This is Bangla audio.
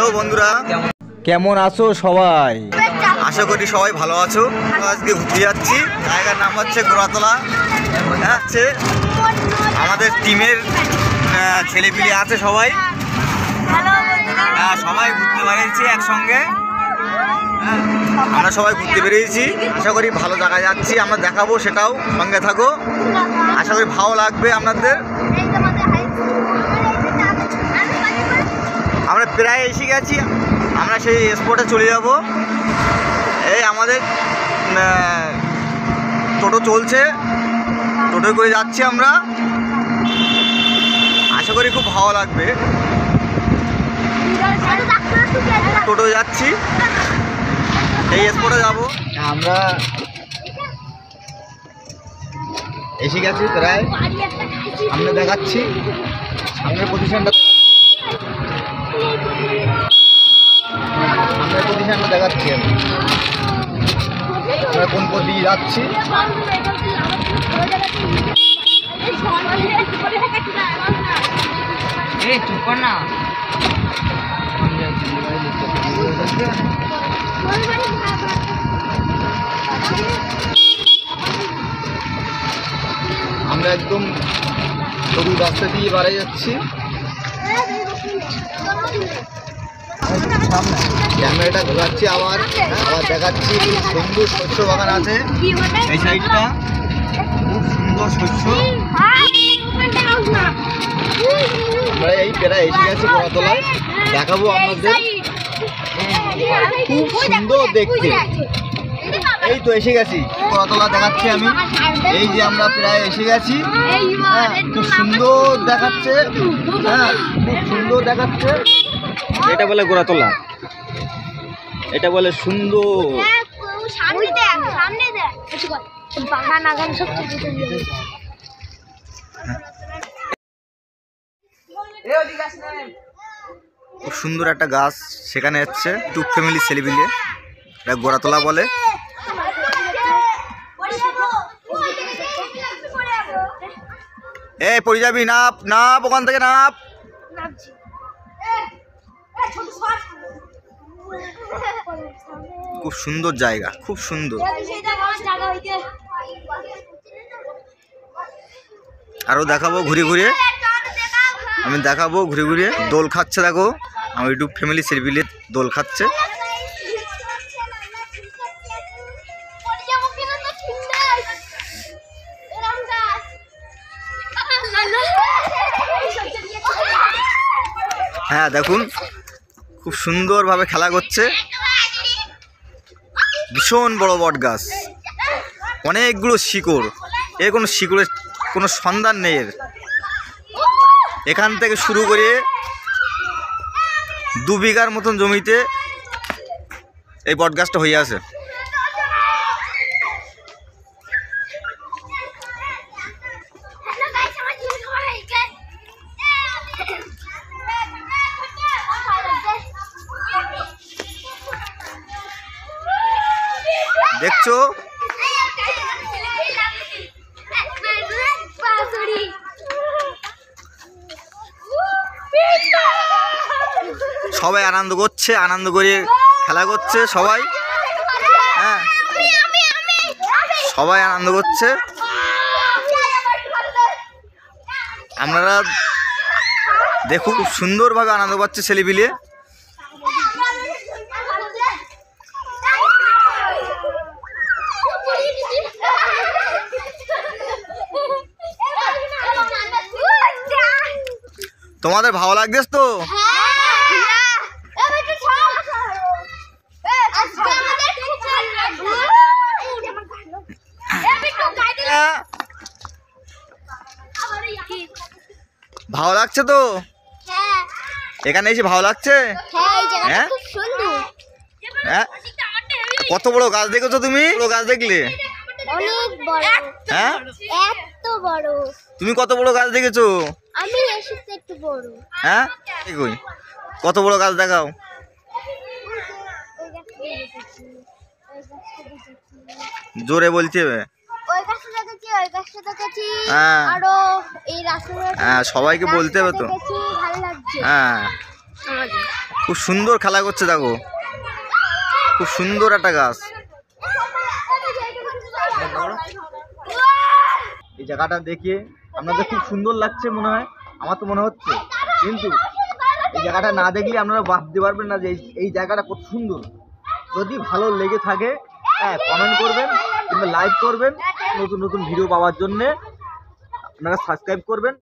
হ্যালো বন্ধুরা, কেমন আছো সবাই? আশা করি সবাই ভালো আছো। আজকে ঘুরতে যাচ্ছি, জায়গার নাম হচ্ছে গোড়াতলা। হচ্ছে আমাদের টিমের ছেলেপিলে আছে সবাই, সবাই ঘুরতে বেরিয়েছি একসঙ্গে। আমরা সবাই ঘুরতে বেরিয়েছি, আশা করি ভালো জায়গায় যাচ্ছি, আমরা দেখাবো, সেটাও সঙ্গে থাকো। আশা করি ভালো লাগবে আপনাদের। আমরা প্রায় এসে গেছি, আমরা সেই স্পটে চলে যাব। এই আমাদের টোটো চলছে, টোটো করে যাচ্ছি আমরা, আশা করি খুব ভালো লাগবে। টোটো যাচ্ছি, এই স্পটে যাব। আমরা এসে গেছি প্রায়, আমরা দেখাচ্ছি সামনের পজিশনটা, দেখাচ্ছি আমরা কোন পথ দিয়ে যাচ্ছি। আমরা একদম সরু রাস্তা দিয়ে বাড়ে যাচ্ছি। ক্যামেরাটা ঘোরাচ্ছি, আবার দেখাচ্ছি সুন্দর শস্য বাগান আছে এই সাইডটা, খুব সুন্দর শস্য। আমরা এই প্রায় এসে গেছি গোড়াতলায়, দেখাবো আপনাদের, খুব সুন্দর দেখতে। এই তো এসে গেছি গোড়াতলা, দেখাচ্ছি আমি। এই যে আমরা প্রায় এসে গেছি, খুব সুন্দর দেখাচ্ছে, খুব সুন্দর দেখাচ্ছে। এটা বলে গোড়াতলা, এটা বলে সুন্দর। খুব সুন্দর একটা গাছ, সেখানে হচ্ছে টুক ফ্যামিলি ছেলেপিলে, এটা গোড়াতলা বলে। এই পড়ে যাবি, নাপ নাপ, ওখান থেকে নাপ। খুব সুন্দর জায়গা, খুব সুন্দর। আরো দেখাবো ঘুরে ঘুরে, আমি দেখাবো ঘুরে ঘুরে। দোল খাচ্ছে, দেখো আমার ইউটিউব ফ্যামিলি ছেলেপিলে দোল খাচ্ছে। হ্যাঁ দেখুন, খুব সুন্দরভাবে খেলা করছে। ভীষণ বড় বট গাছ, অনেকগুলো শিকড়, এর কোনো শিকড়ের কোনো সন্ধান নেই এর। এখান থেকে শুরু করে 2 বিঘার মতন জমিতে এই বট গাছটা হয়ে আছে। দেখছো, সবাই আনন্দ করছে, আনন্দ করে খেলা করছে সবাই। হ্যাঁ, সবাই আনন্দ করছে। আপনারা দেখুন, খুব সুন্দরভাবে আনন্দ পাচ্ছে ছেলেপিলে। তোমাদের ভালো লাগছে তো? ভালো লাগছে তো? এখানে এসে ভালো লাগছে? হ্যাঁ, হ্যাঁ। কত বড় গাছ দেখেছো তুমি? বড় গাছ দেখলে? হ্যাঁ, এত বড়। তুমি কত বড় গাছ দেখেছো? আমি এসেছি একটু বড়। হ্যাঁ, কত বড় গাছ দেখাও। জোরে বলতে হবে। হ্যাঁ, সবাইকে বলতে হবে তো। হ্যাঁ, খুব সুন্দর খেলা করছে, দেখো খুব সুন্দর একটা গাছ। এই জায়গাটা দেখে আপনাদের খুব সুন্দর লাগছে মনে হয়, আমার তো মনে হচ্ছে, কিন্তু এই জায়গাটা না দেখলে আপনারা ভাবতে পারবেন না যে এই জায়গাটা কত সুন্দর। যদি ভালো লেগে থাকে হ্যাঁ কমেন্ট করবেন কিংবা লাইক করবেন, নতুন নতুন ভিডিও পাওয়ার জন্যে আপনারা সাবস্ক্রাইব করবেন।